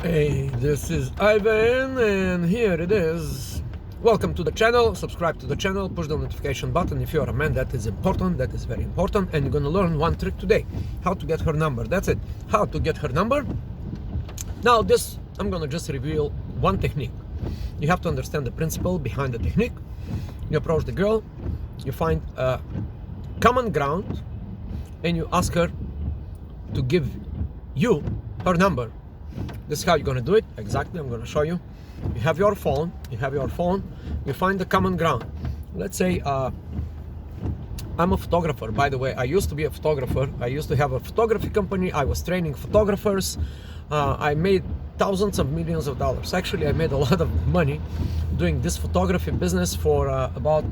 Hey, this is Ivan, and here it is. Welcome to the channel. Subscribe to the channel, push the notification button if you're a man. That is important, that is very important. And you're gonna learn one trick today: how to get her number. That's it, how to get her number. Now this, I'm gonna just reveal one technique. You have to understand the principle behind the technique. You approach the girl, you find a common ground, and you ask her to give you her number. This is how you're gonna do it. Exactly, I'm gonna show you. You have your phone, you find the common ground. Let's say I'm a photographer. By the way, I used to be a photographer. I used to have a photography company. I was training photographers. I made thousands of millions of dollars. Actually, I made a lot of money doing this photography business for about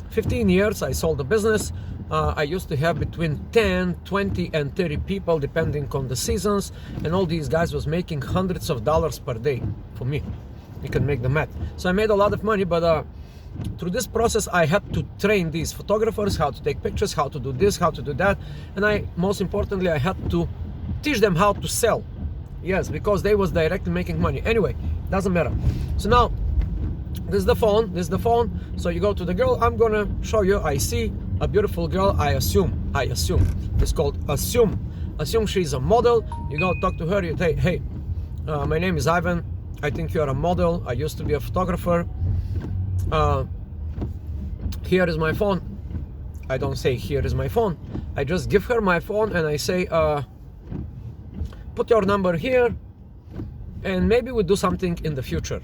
15 years. I sold the business. I used to have between 10, 20 and 30 people depending on the seasons, and all these guys was making hundreds of dollars per day for me. You can make the math. So I made a lot of money, but through this process I had to train these photographers how to take pictures, how to do this, how to do that, and most importantly I had to teach them how to sell. Yes, because they was directly making money. Anyway, doesn't matter. So now this is the phone. So you go to the girl. I'm gonna show you. I see a beautiful girl. I assume it's called assume she's a model. You go talk to her. You say, hey, my name is Ivan. I think you're a model. I used to be a photographer. Here is my phone. I don't say here is my phone. I just give her my phone and I say, put your number here and maybe we'll do something in the future.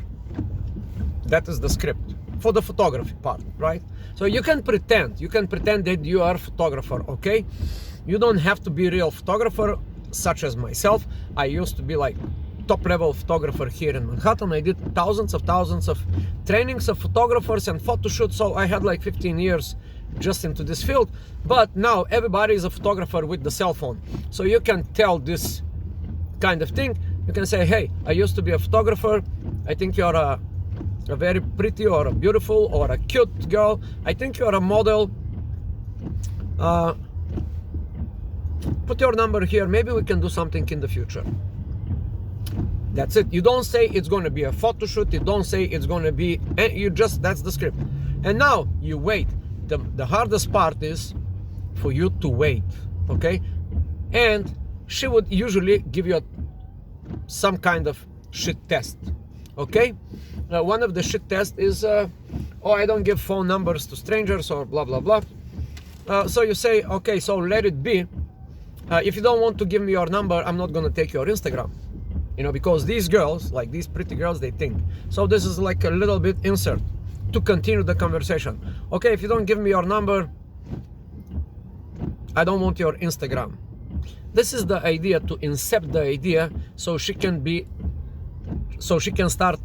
That is the script for the photography part, right? So you can pretend that you are a photographer, okay? You don't have to be a real photographer, such as myself. I used to be like top level photographer here in Manhattan. I did thousands of trainings of photographers and photo shoots. So I had like 15 years just into this field. But now everybody is a photographer with the cell phone. So you can tell this kind of thing. You can say, hey, I used to be a photographer. I think you're a very pretty or a beautiful or a cute girl. I think you're a model. Put your number here. Maybe we can do something in the future. That's it. You don't say it's going to be a photo shoot. You don't say it's going to be, that's the script. And now you wait. The hardest part is for you to wait, okay? And she would usually give you some kind of shit test, okay? One of the shit tests is, oh, I don't give phone numbers to strangers or blah, blah, blah. So you say, okay, so let it be. If you don't want to give me your number, I'm not going to take your Instagram. You know, because these girls, like these pretty girls, they think. So this is like a little bit insert to continue the conversation. Okay, if you don't give me your number, I don't want your Instagram. This is the idea, to incept the idea so she can start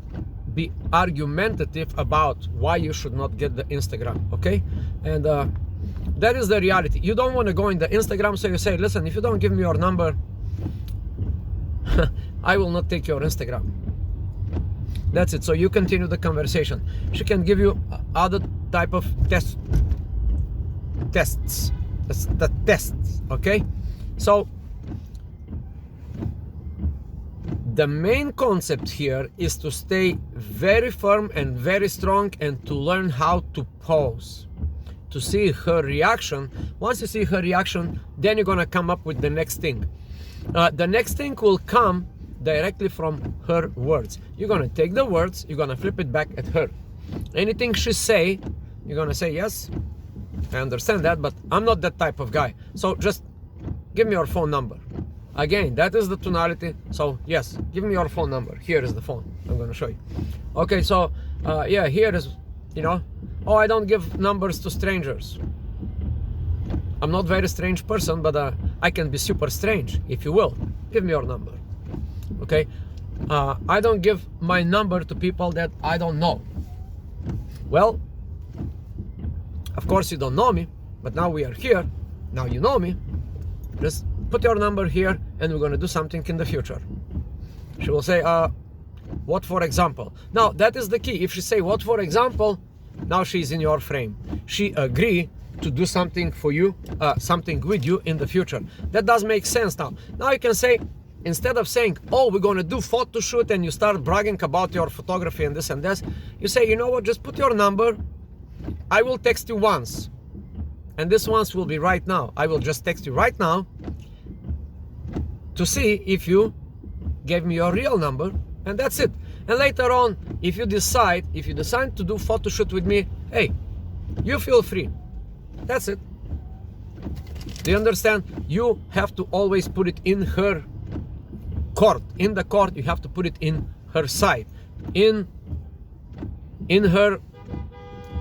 be argumentative about why you should not get the Instagram, okay? And that is the reality. You don't want to go in the Instagram, so you say, listen, if you don't give me your number, I will not take your Instagram. That's it. So you continue the conversation. She can give you other type of tests. The tests, okay? So the main concept here is to stay very firm and very strong and to learn how to pause, to see her reaction. Once you see her reaction, then you're gonna come up with the next thing. The next thing will come directly from her words. You're gonna take the words, you're gonna flip it back at her. Anything she say, you're gonna say, yes, I understand that, but I'm not that type of guy. So just give me your phone number. Again, that is the tonality. So yes, give me your phone number. Here is the phone. I'm gonna show you. Okay, so yeah, here is, you know, oh, I don't give numbers to strangers. I'm not very strange person, but I can be super strange, if you will. Give me your number. Okay, I don't give my number to people that I don't know. Well, of course you don't know me, but now we are here. Now you know me. Just put your number here and we're going to do something in the future. She will say, what for example? Now that is the key. If she say what for example, now she's in your frame. She agree to do something for you, something with you in the future. That does make sense now. Now you can say, instead of saying, oh, we're going to do photo shoot, and you start bragging about your photography and this, you say, you know what, just put your number. I will text you once. And this once will be right now. I will just text you right now to see if you gave me your real number, and that's it. And later on, if you decide to do photo shoot with me, hey, you feel free. That's it. Do you understand? You have to always put it in her court. In the court, you have to put it in her side, in her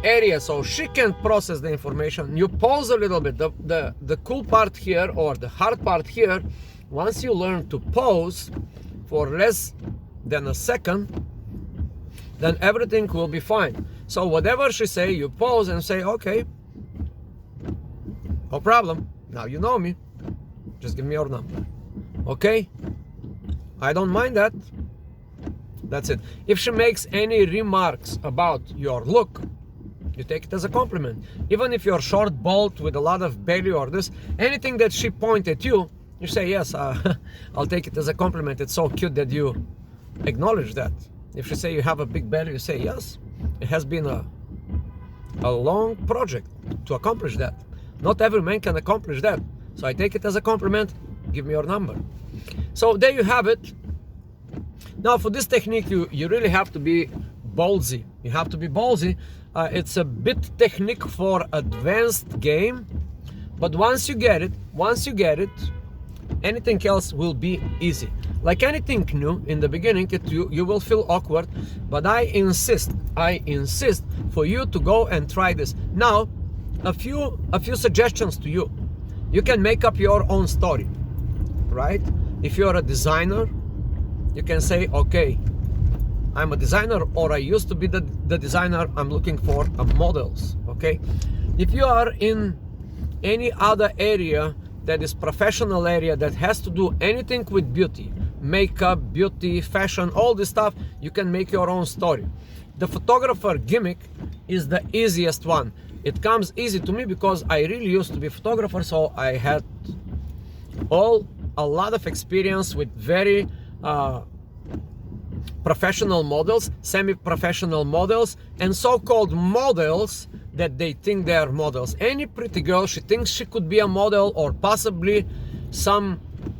area, so she can process the information. You pause a little bit. The cool part here, or the hard part here, once you learn to pause for less than a second, then everything will be fine. So whatever she say, you pause and say, okay, no problem. Now you know me. Just give me your number. Okay? I don't mind that. That's it. If she makes any remarks about your look, you take it as a compliment. Even if you're short, bald, with a lot of belly or this, anything that she pointed at you, you say, yes, I'll take it as a compliment. It's so cute that you acknowledge that. If she say you have a big belly, you say, yes, it has been a long project to accomplish that. Not every man can accomplish that. So I take it as a compliment. Give me your number. So there you have it. Now for this technique, you really have to be ballsy. You have to be ballsy. It's a bit technique for advanced game, but once you get it, anything else will be easy. Like anything new, in the beginning you will feel awkward, but I insist for you to go and try this. Now, a few suggestions to you. You can make up your own story, right? If you're a designer, you can say, okay, I'm a designer, or I used to be the designer, I'm looking for models, okay? If you are in any other area that is professional area that has to do anything with beauty, makeup, beauty, fashion, all this stuff, you can make your own story. The photographer gimmick is the easiest one. It comes easy to me because I really used to be a photographer, so I had a lot of experience with very professional models, semi-professional models, and so-called models that they think they are models. Any pretty girl, she thinks she could be a model, or possibly some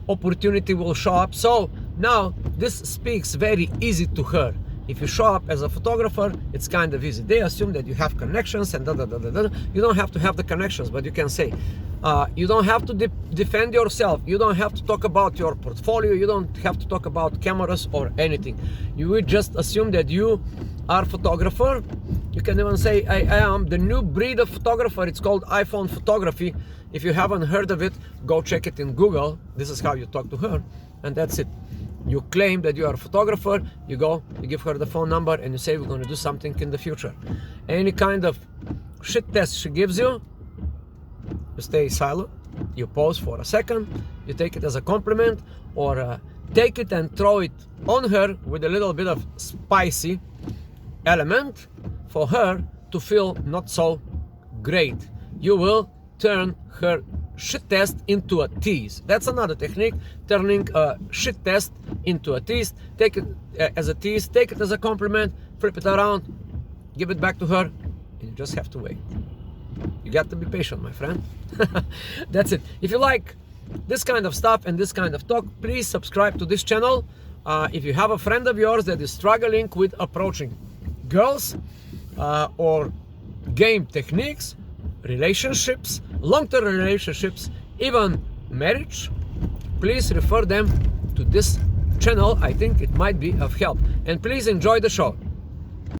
opportunity will show up. So now this speaks very easy to her. If you show up as a photographer, it's kind of easy. They assume that you have connections and You don't have to have the connections, but you can say, you don't have to defend yourself. You don't have to talk about your portfolio. You don't have to talk about cameras or anything. You would just assume that you are a photographer. You can even say, I am the new breed of photographer. It's called iPhone photography. If you haven't heard of it, go check it in Google. This is how you talk to her, and that's it. You claim that you are a photographer, you go, you give her the phone number, and you say, we're going to do something in the future. Any kind of shit test she gives you, you stay silent, you pause for a second, you take it as a compliment, or take it and throw it on her with a little bit of spicy element for her to feel not so great. You will turn her shit test into a tease. That's another technique, turning a shit test into a tease. Take it as a tease, take it as a compliment, flip it around, give it back to her, and you just have to wait. You got to be patient, my friend. That's it. If you like this kind of stuff and this kind of talk, please subscribe to this channel. If you have a friend of yours that is struggling with approaching girls or game techniques, relationships, long-term relationships, even marriage, please refer them to this channel. I think it might be of help. And please enjoy the show.